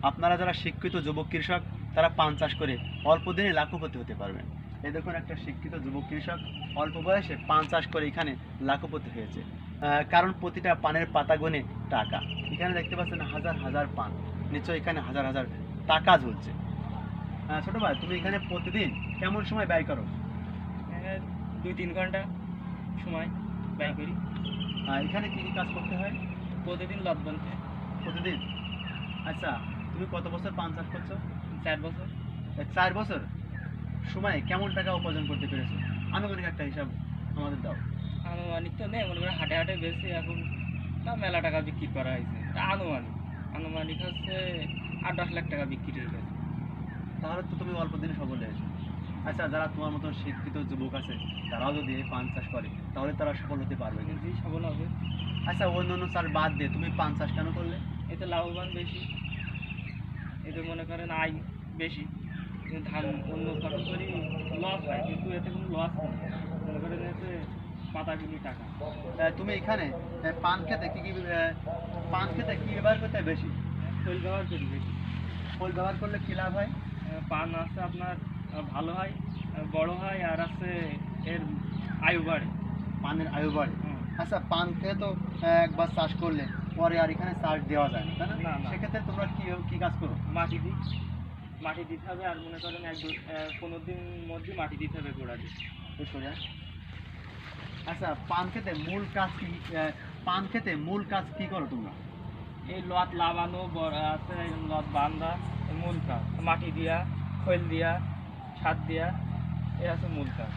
আপনারা যারা শিক্ষিত যুবক কৃষক তারা পান চাষ করে অল্প দিনে লাখপতি হতে পারবেন। এই দেখুন একটা শিক্ষিত যুবক কৃষক অল্প বয়সে পান চাষ করে এখানে লাখপতি হয়েছে। কারণ প্রতিটা পানের পাতা গুনে টাকা। এখানে দেখতে পাচ্ছেন হাজার হাজার পান, নিশ্চয়ই এখানে হাজার হাজার টাকা ঝুলছে। ছোট ভাই, তুমি এখানে প্রতিদিন কেমন সময় ব্যয় করো? 2-3 ঘন্টা সময় ব্যয় করি। এখানে কি কি কাজ করতে হয় প্রতিদিন লট বানতে। প্রতিদিন? আচ্ছা, তুমি কত বছর পান চাষ করছো? 4 বছর। 4 বছর সময়ে কেমন টাকা উপার্জন করতে পেরেছো? আনুমানিক একটা হিসাব আমাদের দাও। আনুমানিক তো নেই, মনে করেন হাটে হাটে বেশি এখন না মেলা টাকা বিক্রি করা হয়েছে। তা আনুমানিক আনুমানিক হচ্ছে 8-10 লাখ টাকা বিক্রি হয়ে গেছে। তাহলে তো তুমি অল্প দিনে সফল হয়েছো। আচ্ছা, যারা তোমার মতন শিক্ষিত যুবক আছে তারাও যদি এই পান চাষ করে তাহলে তারা সফল হতে পারবে কিন্তু। জি, সফল হবে। আচ্ছা, অন্য অন্য চাষ বাদ দিয়ে তুমি পান চাষ কেন করলে? এতে লাভবান বেশি, এতে মনে করেন আয় বেশি। কিন্তু ধান অন্য ফসল করি লস হয়, কিন্তু এতে কোনো লস নেই। মনে করেন এতে পাতাগুলি টাকা। তুমি এখানে পান খেতে কি কি পান খেতে কি ব্যবহার করতে হয় বেশি? শৈল ব্যবহার করি বেশি। খোল ব্যবহার করলে কি লাভ হয়? পান আছে আপনার ভালো হয়, বড় হয়, আর আছে এর আয়ু বাড়ে। পানের আয়ু বাড়ে। হুম। আচ্ছা, পান খেয়ে তো একবার চাষ করলে পরে আর এখানে চাষ দেওয়া যায় না, তাই না? না, না। সেক্ষেত্রে তোমরা কি কি কাজ করো? মাটি দিই, মাটি দিতে হবে, আর মনে করেন 15 দিন মধ্যে মাটি দিতে হবে গোড়া দিয়ে। এই সোজা। আচ্ছা, পান খেতে মূল কাজ কি? পান খেতে মূল কাজ কি করো তোমরা? এই লট লাগানো আছে, এই লট বান্ধা মূল কাজ। মাটি দিয়া, খৈল দিয়া, সার দিয়া, এ আছে মূল কাজ।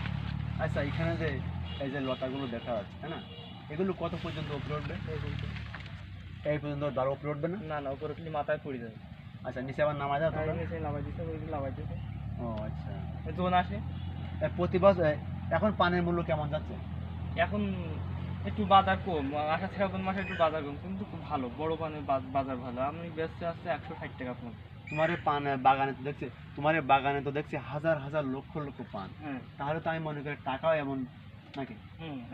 আচ্ছা, এখানে যে এই যে লতাগুলো দেখা যাচ্ছে, তাই না, এগুলো কত পর্যন্ত উপরে উঠবে? এই পর্যন্ত দ্বার উপরে উঠবে না? না, না, উপরে খালি মাথায় পড়ে যাবে। আচ্ছা, নিচে আবার নামা যাবে তোমরা? নিচে লাগাই দিতে হবে, লাগাই দিতে ও আচ্ছা। জোন আসে। প্রতি বছর এখন পানের মূল্য কেমন যাচ্ছে? এখন একটু বাজার কম, আষাঢ় শ্রাবণ মাসে একটু বাজার কম, কিন্তু খুব ভালো, বড় পানের বাজার ভালো। আমি বেচতে আসছে 160 টাকা ফোন। তোমার এই পান বাগানে তো দেখছি, তোমার এই বাগানে তো দেখছি হাজার হাজার লক্ষ লক্ষ পান। হ্যাঁ। তাহলে তো আমি মনে করি টাকাও এমন নাকি?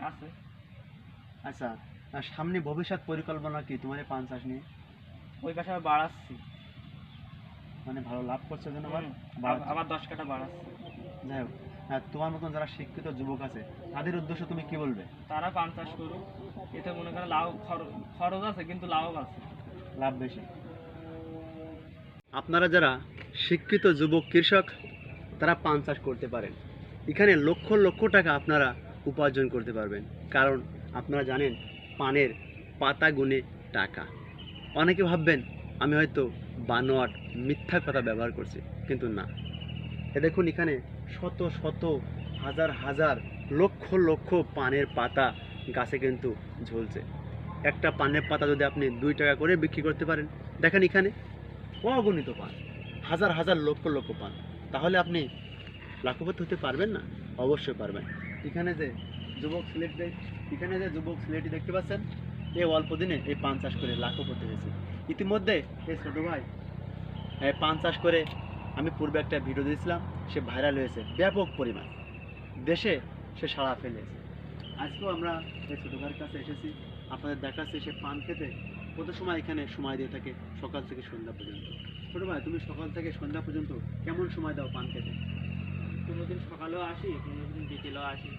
আছে। আচ্ছা, সামনে ভবিষ্যৎ পরিকল্পনা কি তোমার এই পান চাষ নিয়ে? ওই পাশে আবার বাড়াচ্ছি। মানে ভালো লাভ করছে যেন আবার আবার 10 কাঠা বাড়াচ্ছি। যাই হোক, তোমার মতন যারা শিক্ষিত যুবক আছে তাদের উদ্দেশ্যে তুমি কি বলবে? তারা পান চাষ করুক, এতে মনে করেন লাভ, খরচ আছে কিন্তু লাভ আছে। লাভ বেশি। আপনারা যারা শিক্ষিত যুবক কৃষক তারা পান চাষ করতে পারেন। এখানে লক্ষ লক্ষ টাকা আপনারা উপার্জন করতে পারবেন, কারণ আপনারা জানেন পানের পাতা গুনে টাকা। অনেকে ভাববেন আমি হয়তো বানোয়াট মিথ্যা কথা ব্যবহার করছি, কিন্তু না। এ দেখুন এখানে শত শত হাজার হাজার লক্ষ লক্ষ পানের পাতা গাছে কিন্তু ঝুলছে। একটা পানের পাতা যদি আপনি 2 টাকা করে বিক্রি করতে পারেন, দেখেন এখানে অগণিত পান, হাজার হাজার লক্ষ লক্ষ পান, তাহলে আপনি লাখপতি হতে পারবেন না? অবশ্যই পারবেন। এখানে যে যুবক ছেলেটি দেখতে পাচ্ছেন, এই অল্প দিনে এই পান চাষ করে লাখপতি হয়েছে। ইতিমধ্যে এই ছোট ভাই পান চাষ করে, আমি পূর্বে একটা ভিডিও দিয়েছিলাম, সে ভাইরাল হয়েছে ব্যাপক পরিমাণ, দেশে সে সাড়া ফেলেছে। আজকেও আমরা এই ছোট ভাইয়ের কাছে এসেছি, আপনাদের দেখাচ্ছি সে পান খেতে কত সময় এখানে সময় দিয়ে থাকে, সকাল থেকে সন্ধ্যা পর্যন্ত। ছোট ভাই, তুমি সকাল থেকে সন্ধ্যা পর্যন্ত কেমন সময় দাও পান খেতে? কোনোদিন সকালেও আসি, কোনোদিন বিকেলেও আসি।